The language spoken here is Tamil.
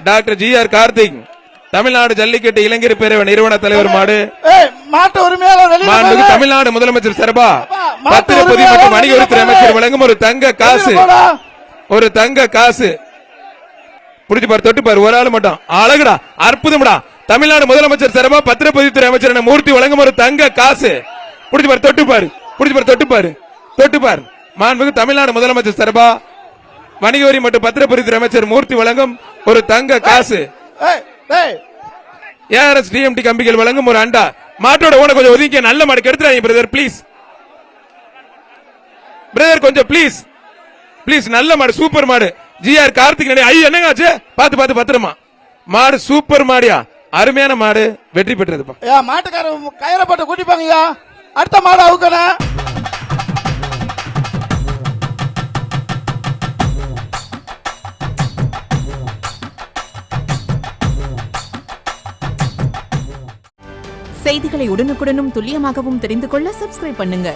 Doctor G R. கார்த்திக் தமிழ்நாடு ஜல்லிக்கட்டு இளைஞர் பேரவை நிறுவன தலைவர் மாடு. மாட்டு உரிமையாளர் தமிழ்நாடு முதலமைச்சர் சார்பா பத்திரப்பதிவு மற்றும் வணிக வரித்துறை அமைச்சர் வழங்கும் ஒரு தங்க காசு புடிச்சு பாரு, தொட்டு பாரு, ஒரு ஆளு மட்டும். அழகுடா, அற்புதம்டா. தமிழ்நாடு முதலமைச்சர் சார்பா பத்திரப்பதிவுத்துறை அமைச்சர் மூர்த்தி வழங்கும் ஒரு தங்க காசு. புடிச்சு பாரு, தொட்டு பாரு, புடிச்சு பாரு, தொட்டு பாரு. மாண்புமிகு தமிழ்நாடு முதலமைச்சர் சார்பா வணிக வரி மற்றும் பத்திரப்பதிவுத்துறை அமைச்சர் மூர்த்தி வழங்கும் ஒரு தங்க காசு. ஏஆர்எஸ் டிஎம்டி கம்பிகள் வழங்கும் ஒரு அண்டா. மாட்டோட ஓன கொஞ்சம் ஒதுக்கி, நல்ல மாடு கெடுத்துறாங்க பிரதர், ப்ளீஸ் பிரதர், கொஞ்சம் ப்ளீஸ் ப்ளீஸ். நல்ல மாடு, சூப்பர் மாடு. ஜி.ஆர். கார்த்திக் என்னங்க ஆச்சு? பாத்து பத்திரமா. மாடு சூப்பர் மாடியா, அருமையான மாடு, வெற்றி பெற்றதுப்பா. மாட்டுக்கார கயிறை போட்டு கூட்டிப்பாங்க. அடுத்த மாடு அவுக்கணும். செய்திகளை உடனுக்குடனும் துல்லியமாகவும் தெரிந்து கொள்ள சப்ஸ்கிரைப் பண்ணுங்க.